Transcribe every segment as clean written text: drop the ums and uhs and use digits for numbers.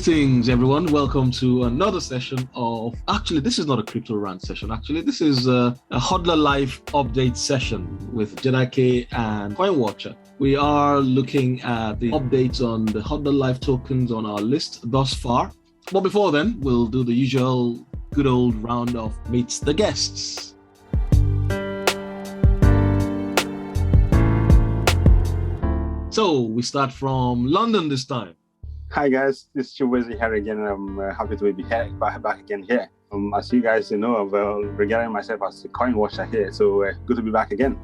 Greetings, everyone. Welcome to another session of... Actually, this is not a crypto rant session. Actually, this is a HODLer Life update session with Jedi K and CoinWatcher. We are looking at the updates on the HODLer Life tokens on our list thus far. But before then, we'll do the usual good old round of meet the guests. So we start from London this time. Hi guys, this is Chilliz here again, and I'm happy to be back again here. As you guys know, I'm regarding myself as a coin watcher here, so good to be back again.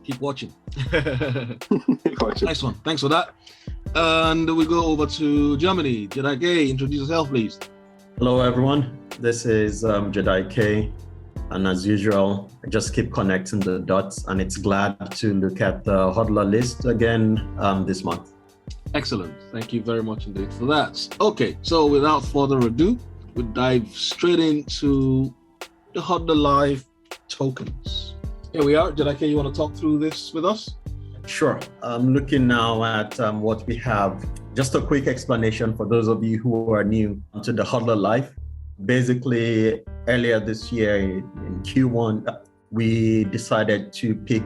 Keep watching. Keep watching. Nice one. Thanks for that. And we go over to Germany. Jedi K, introduce yourself, please. Hello, everyone. This is Jedi K. And as usual, I just keep connecting the dots, and it's glad to look at the HODLer list again this month. Excellent. Thank you very much indeed for that. Okay, so without further ado, we dive straight into the HODLer Life tokens. Here we are. Jedi K, you want to talk through this with us? Sure. I'm looking now at what we have. Just a quick explanation for those of you who are new to the HODLer Life. Basically, earlier this year in Q1, we decided to pick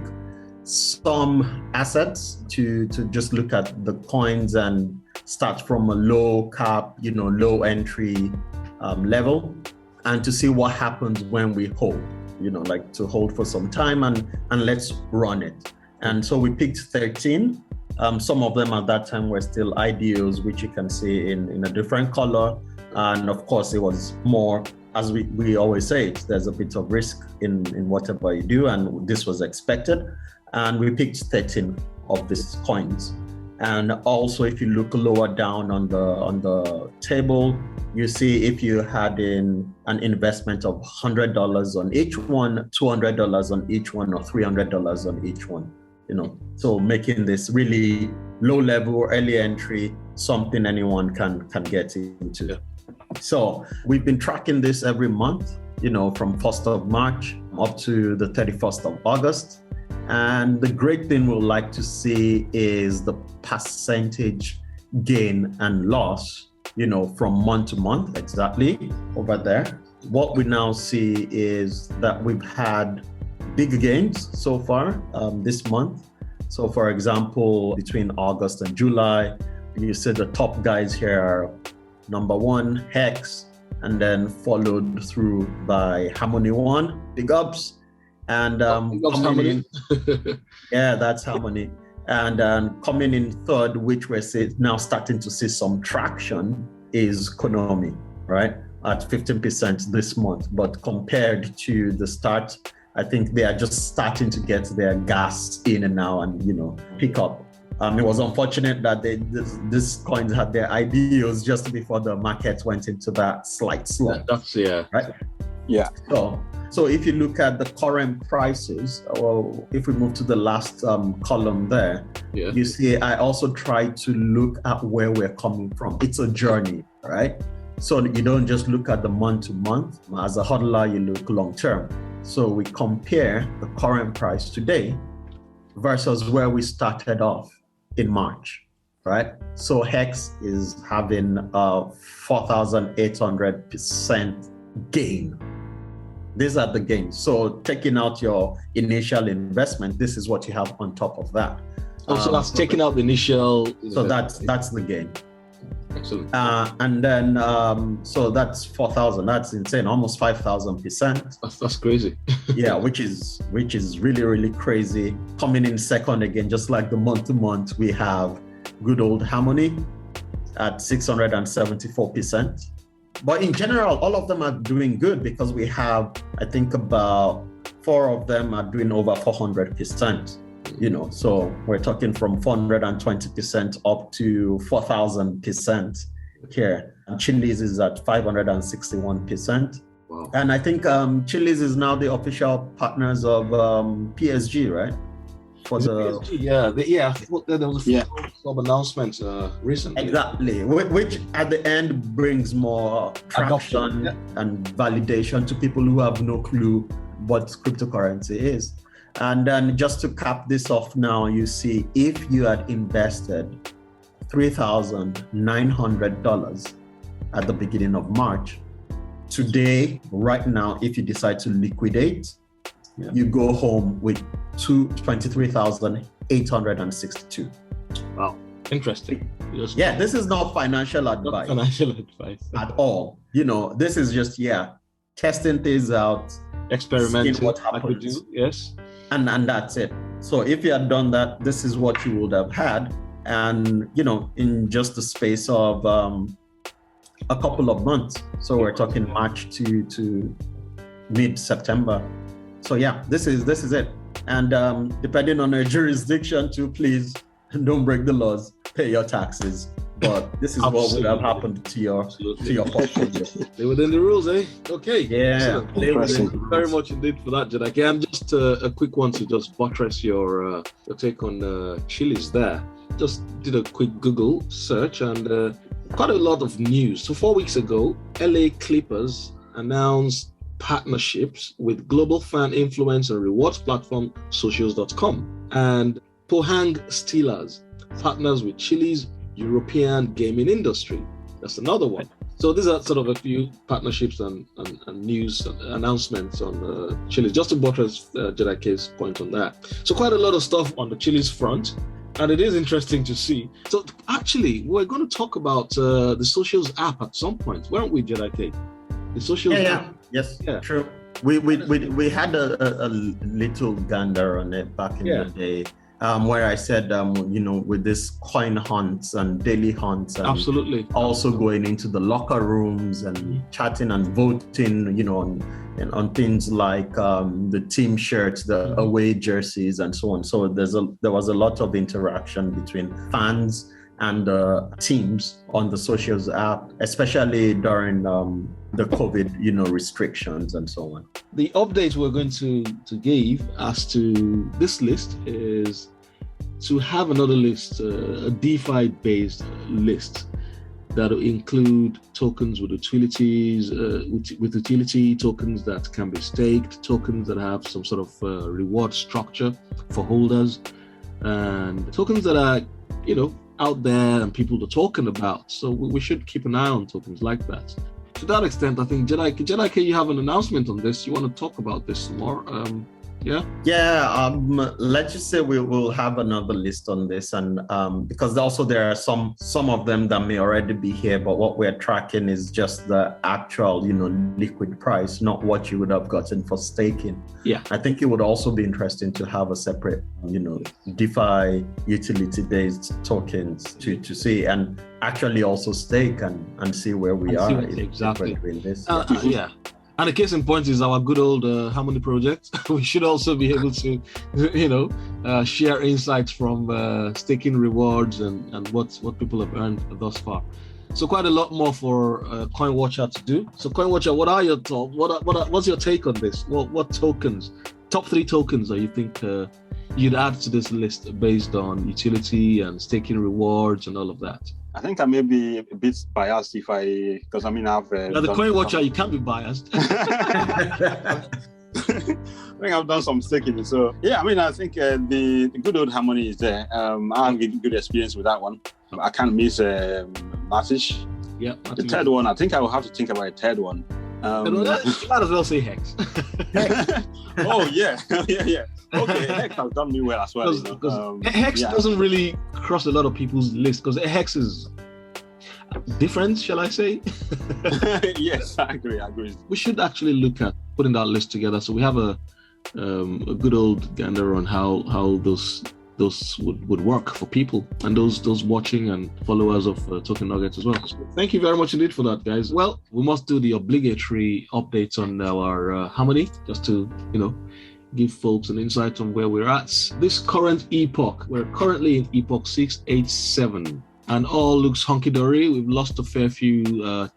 some assets to just look at the coins and start from a low cap, low entry level, and to see what happens when we hold, like to hold for some time and let's run it. And so we picked 13. Some of them at that time were still IDOs, which you can see in a different color. And of course, it was more, as we always say, there's a bit of risk in whatever you do, and this was expected. And we picked 13 of these coins. And also, if you look lower down on the table, you see if you had an investment of $100 on each one, $200 on each one, or $300 on each one. So making this really low level, early entry, something anyone can get into. Yeah. So we've been tracking this every month, from 1st of March up to the 31st of August. And the great thing we'd like to see is the percentage gain and loss, from month to month, exactly over there. What we now see is that we've had big gains so far this month. So for example, between August and July, you see the top guys here are number one, Hex, and then followed through by Harmony One, big ups. And Harmony. Yeah, that's Harmony. And coming in third, which we're now starting to see some traction, is Konami, right? At 15% this month. But compared to the start, I think they are just starting to get their gas in and now and, pick up. It was unfortunate that these coins had their IDOs just before the market went into that slight slump. Right? Yeah. So if you look at the current prices, or if we move to the last column there, you see I also try to look at where we're coming from. It's a journey, right? So you don't just look at the month to month. As a hodler, you look long term. So we compare the current price today versus where we started off in March, right? So Hex is having a 4,800% gain. These are the gains. So taking out your initial investment, this is what you have on top of that. So that's taking out the initial. So that's the gain. Excellent. And then so that's 4,000. That's insane. Almost 5,000%. That's crazy. Yeah, which is really, really crazy. Coming in second again, just like the month to month, we have good old Harmony at 674%. But in general, all of them are doing good because we have, I think, about 4 of them are doing over 400%. So we're talking from 420% up to 4,000% here. And Chilliz is at 561%. Wow. And I think Chilliz is now the official partners of PSG, right? For the PSG, there was a few announcements recently. Exactly, which at the end brings more traction and validation to people who have no clue what cryptocurrency is. And then just to cap this off now, you see if you had invested $3,900 at the beginning of March. Today, right now, if you decide to liquidate, you go home with 23,862. Wow, interesting. This is not financial advice. Not financial advice at all. This is just testing things out, experimenting what happens. Like we do, yes. And that's it. So if you had done that, this is what you would have had. And, in just the space of a couple of months. So we're talking March to mid-September. So this is it. And depending on your jurisdiction too, please don't break the laws, pay your taxes. But this is what would have happened to your portfolio. Stay within the rules, eh? Okay. Yeah. Thank you very much indeed for that, Jedi K. And just a quick one to just buttress your take on Chilliz there. Just did a quick Google search and quite a lot of news. So 4 weeks ago, LA Clippers announced partnerships with global fan influence and rewards platform Socios.com, and Pohang Steelers partners with Chilliz European gaming industry. That's another one. So these are sort of a few partnerships and news announcements on Chilliz, just to buttress Jedi K's point on that. So quite a lot of stuff on the Chilliz front, and it is interesting to see. So actually, we're going to talk about the Socios app at some point, weren't we, Jedi K? The Socios app. Yes, true. We had a little gander on it back in the day. Where I said, with this coin hunts and daily hunts, and absolutely, also going into the locker rooms and chatting and voting, on things like the team shirts, the away jerseys, and so on. So there was a lot of interaction between fans and teams on the Socios app, especially during the COVID, restrictions and so on. The update we're going to give as to this list is to have another list, a DeFi-based list that will include tokens with utilities, with utility tokens that can be staked, tokens that have some sort of reward structure for holders, and tokens that are, out there and people are talking about. So we should keep an eye on tokens like that. To that extent, I think Jedi K, you have an announcement on this. You want to talk about this more? Let's just say we will have another list on this, and because also there are some of them that may already be here, but what we're tracking is just the actual liquid price, not what you would have gotten for staking. I think it would also be interesting to have a separate DeFi utility based tokens to see, and actually also stake and see where we are exactly in this. And the case in point is our good old Harmony project. We should also be able to, share insights from staking rewards and what people have earned thus far. So quite a lot more for CoinWatcher to do. So CoinWatcher, what are your thoughts? What's your take on this? What tokens, top 3 tokens that you think you'd add to this list based on utility and staking rewards and all of that? I think I may be a bit biased because I've the CoinWatcher, you can't be biased. I think I've done some staking. So I think the good old Harmony is there. I have a good experience with that one. I can't miss Matish. Yeah. The third one, I think I will have to think about a third one. You might as well say Hex. Oh yeah. Okay, Hex has done me well as well. Because Hex doesn't really cross a lot of people's list because Hex is different, shall I say? Yes, I agree. We should actually look at putting that list together so we have a good old gander on how those would work for people and those watching and followers of Token Nuggets as well. So thank you very much indeed for that, guys. Well, we must do the obligatory updates on our Harmony just to give folks an insight on where we're at. This current epoch, we're currently in epoch 687 and all looks hunky-dory. We've lost a fair few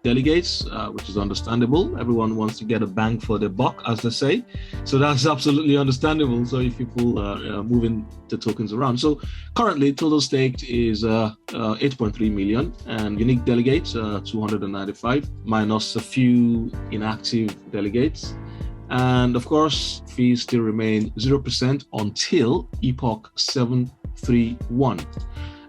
delegates, which is understandable. Everyone wants to get a bang for their buck, as they say. So that's absolutely understandable. So if people are moving the tokens around. So currently total staked is 8.3 million and unique delegates 295 minus a few inactive delegates. And of course, fees still remain 0% until epoch 731.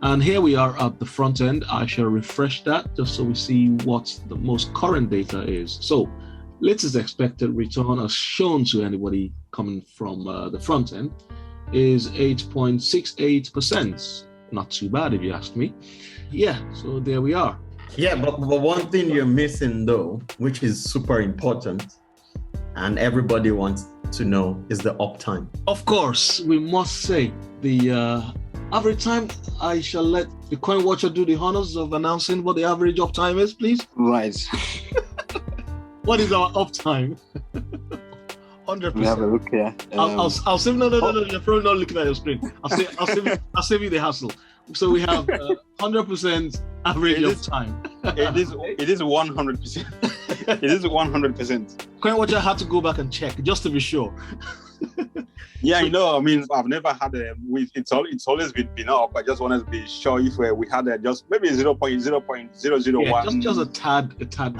And here we are at the front end. I shall refresh that just so we see what the most current data is. So latest expected return as shown to anybody coming from the front end is 8.68%. Not too bad if you ask me. Yeah, so there we are. Yeah, but one thing you're missing though, which is super important and everybody wants to know, is the uptime. Of course, we must say the average time. I shall let the Coin Watcher do the honors of announcing what the average uptime is, please. Right. What is our uptime? 100%. We have a look here. I'll save. No. You're probably not looking at your screen. I'll save you the hassle. So we have 100% average uptime. It is 100%. It is 100%. Coin Watcher had to go back and check just to be sure. Yeah, I mean, I've never had it's always been up. I just wanted to be sure if we had just maybe 0.001. Yeah, just a tad down.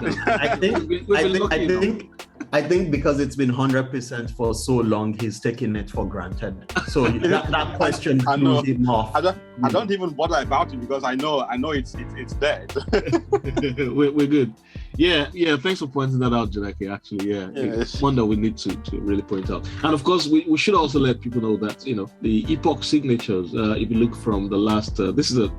I think because it's been 100% for so long, he's taking it for granted. So that question threw him off. I don't even bother about it because I know it's there. We're good. Yeah. Thanks for pointing that out, Jedi K. Actually, it's one that we need to really point out. And of course, we should also let people know that the Epoch signatures. If you look from the last, this is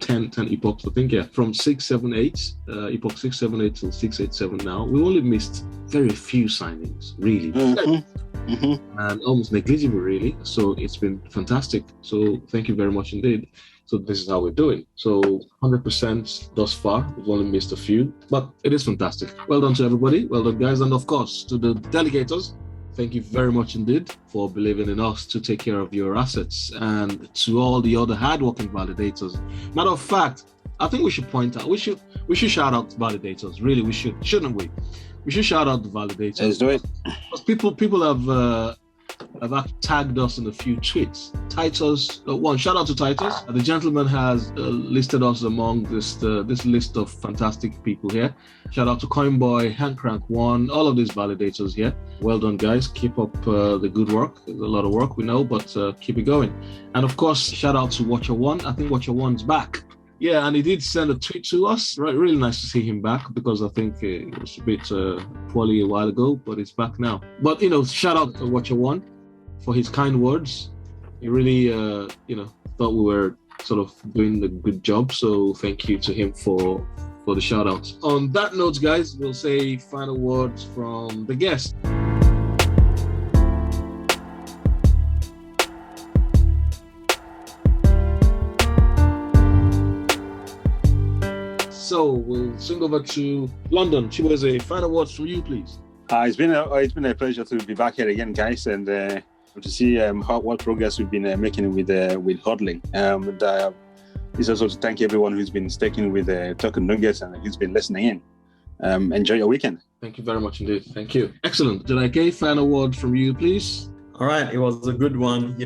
10 epochs, I think. Yeah, from 678, Epoch 678 till 687. Now we only missed very few signings, really. And almost negligible, really. So it's been fantastic. So thank you very much indeed. So this is how we're doing. So 100% thus far. We've only missed a few, but it is fantastic. Well done to everybody. Well done, guys. And of course, to the Delegators, thank you very much indeed for believing in us to take care of your assets. And to all the other hardworking validators. Matter of fact, I think we should point out, we should shout out validators. Really, we should, shouldn't we? We should shout out the validators. Let's do it. Because people have tagged us in a few tweets. Titus, shout out to Titus. The gentleman has listed us among this list of fantastic people here. Shout out to Coinboy, Handcrank1, all of these validators here. Well done, guys. Keep up the good work. There's a lot of work, we know, but keep it going. And of course, shout out to WatcherOne. I think WatcherOne's back. Yeah, and he did send a tweet to us. Right, really nice to see him back because I think it was a bit poorly a while ago, but it's back now. But shout out to WatcherOne for his kind words. He really, thought we were sort of doing a good job. So thank you to him for the shout outs. On that note, guys, we'll say final words from the guest. So we'll swing over to London. Chilliz, a final words from you, please. It's been a pleasure to be back here again, guys, and to see what progress we've been making with HODLing. It's also to thank everyone who's been sticking with Token Nuggets and who's been listening in. Enjoy your weekend. Thank you very much indeed. Thank you. Excellent. Jedi K, final word from you, please. All right, it was a good one.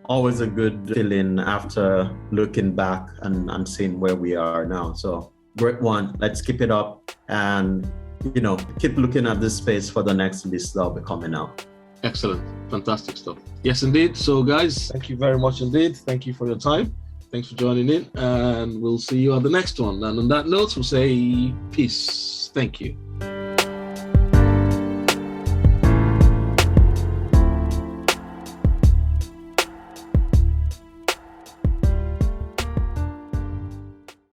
Always a good feeling after looking back and seeing where we are now. So great one. Let's keep it up and keep looking at this space for the next list that'll be coming out. Excellent. Fantastic stuff. Yes, indeed. So guys, thank you very much indeed. Thank you for your time. Thanks for joining in, and we'll see you at the next one. And on that note, we'll say peace. Thank you.